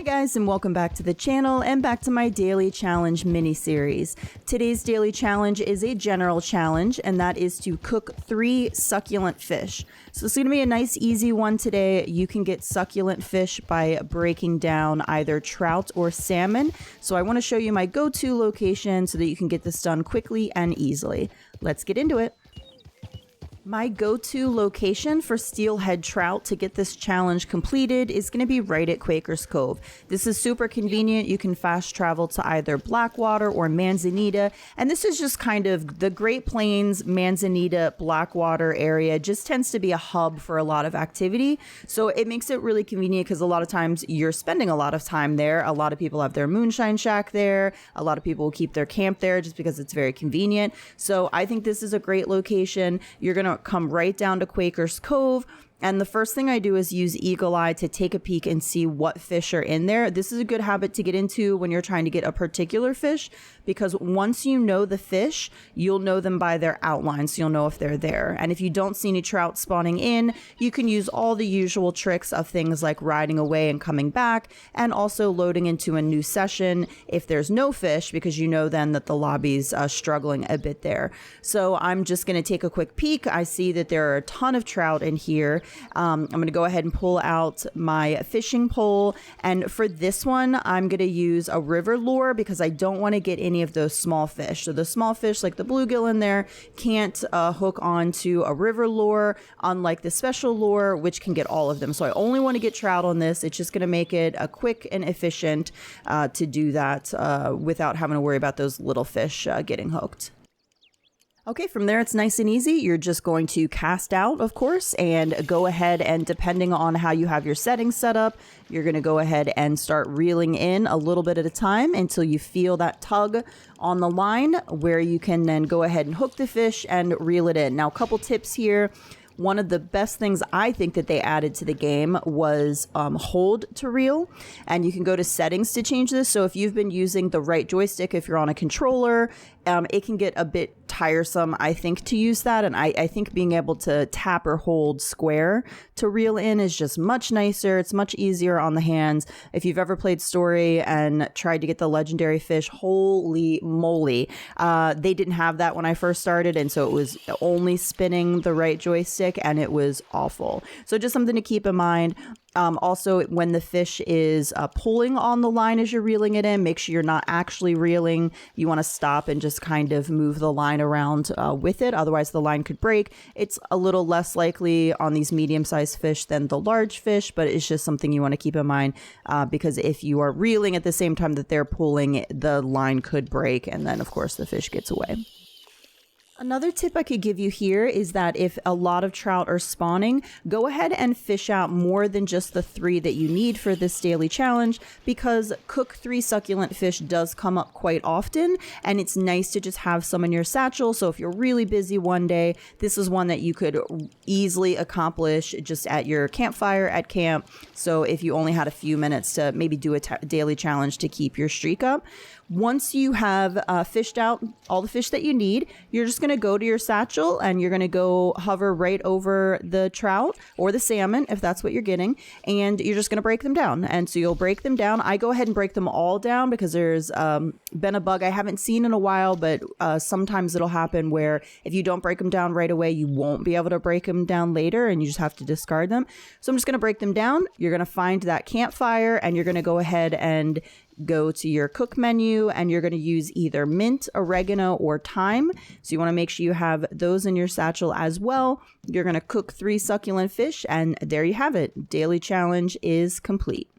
Hi guys, and welcome back to the channel and back to my daily challenge mini series. Today's daily challenge is a general challenge, and that is to cook 3 succulent fish. So it's going to be a nice easy one today. You can get succulent fish by breaking down either trout or salmon. So I want to show you my go-to location so that you can get this done quickly and easily. Let's get into it. My go-to location for steelhead trout to get this challenge completed is going to be right at Quakers Cove. This is super convenient. You can fast travel to either Blackwater or Manzanita, and this is just kind of the Great Plains, Manzanita, Blackwater area. Just tends to be a hub for a lot of activity, so it makes it really convenient because a lot of times you're spending a lot of time there. A lot of people have their moonshine shack there. A lot of people will keep their camp there just because it's very convenient. So I think this is a great location. You're going to come right down to Quakers Cove. And the first thing I do is use Eagle Eye to take a peek and see what fish are in there. This is a good habit to get into when you're trying to get a particular fish, because once you know the fish, you'll know them by their outlines. So you'll know if they're there. And if you don't see any trout spawning in, you can use all the usual tricks of things like riding away and coming back, and also loading into a new session if there's no fish, because you know then that the lobby's struggling a bit there. So I'm just going to take a quick peek. I see that there are a ton of trout in here. I'm going to go ahead and pull out my fishing pole, and for this one I'm going to use a river lure because I don't want to get any of those small fish. So the small fish like the bluegill in there can't hook onto a river lure, unlike the special lure which can get all of them. So I only want to get trout on this. It's just going to make it a quick and efficient to do that without having to worry about those little fish getting hooked. Okay, from there it's nice and easy. You're just going to cast out, of course, and go ahead and, depending on how you have your settings set up, you're going to go ahead and start reeling in a little bit at a time until you feel that tug on the line, where you can then go ahead and hook the fish and reel it in. Now, a couple tips here. One of the best things I think that they added to the game was hold to reel, and you can go to settings to change this. So if you've been using the right joystick, if you're on a controller, it can get a bit tiresome, I think, to use that. And I think being able to tap or hold square to reel in is just much nicer. It's much easier on the hands. If you've ever played Story and tried to get the legendary fish, holy moly, they didn't have that when I first started, and so it was only spinning the right joystick, and it was awful. So just something to keep in mind. Also, when the fish is pulling on the line as you're reeling it in, make sure you're not actually reeling. You want to stop and just kind of move the line around with it. Otherwise, the line could break. It's a little less likely on these medium-sized fish than the large fish, but it's just something you want to keep in mind because if you are reeling at the same time that they're pulling, the line could break, and then, of course, the fish gets away. Another tip I could give you here is that if a lot of trout are spawning, go ahead and fish out more than just the 3 that you need for this daily challenge, because cook 3 succulent fish does come up quite often, and it's nice to just have some in your satchel. So if you're really busy one day, this is one that you could easily accomplish just at your campfire at camp. So if you only had a few minutes to maybe do a daily challenge to keep your streak up. Once you have fished out all the fish that you need, you're just going to go to your satchel and you're going to go hover right over the trout or the salmon, if that's what you're getting, and you're just going to break them down. And so you'll break them down. I go ahead and break them all down because there's been a bug I haven't seen in a while, but sometimes it'll happen where if you don't break them down right away, you won't be able to break them down later, and you just have to discard them. So I'm just going to break them down. You're going to find that campfire, and you're going to go ahead and go to your cook menu, and you're going to use either mint, oregano, or thyme. So you want to make sure you have those in your satchel as well. You're going to cook 3 succulent fish, and there you have it. Daily challenge is complete.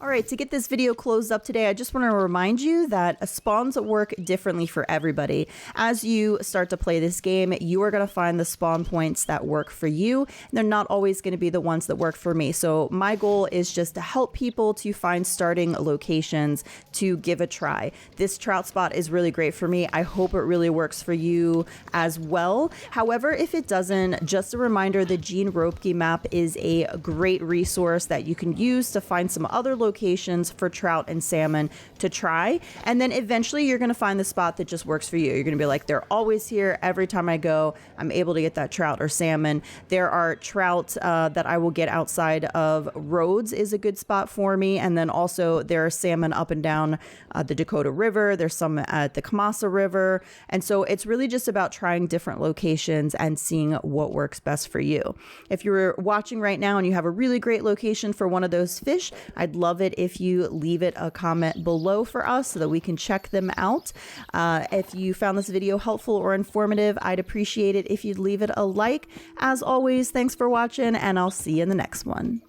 All right, to get this video closed up today, I just want to remind you that spawns work differently for everybody. As you start to play this game, you are going to find the spawn points that work for you. They're not always going to be the ones that work for me. So my goal is just to help people to find starting locations to give a try. This trout spot is really great for me. I hope it really works for you as well. However, if it doesn't, just a reminder, the Gene Ropke map is a great resource that you can use to find some other locations locations for trout and salmon to try. And then eventually you're going to find the spot that just works for you. You're going to be like, they're always here. Every time I go, I'm able to get that trout or salmon. There are trout that I will get outside of roads is a good spot for me. And then also there are salmon up and down the Dakota River. There's some at the Kamasa River. And so it's really just about trying different locations and seeing what works best for you. If you're watching right now and you have a really great location for one of those fish, I'd love it if you leave it a comment below for us so that we can check them out. If you found this video helpful or informative, I'd appreciate it if you'd leave it a like. As always, thanks for watching, and I'll see you in the next one.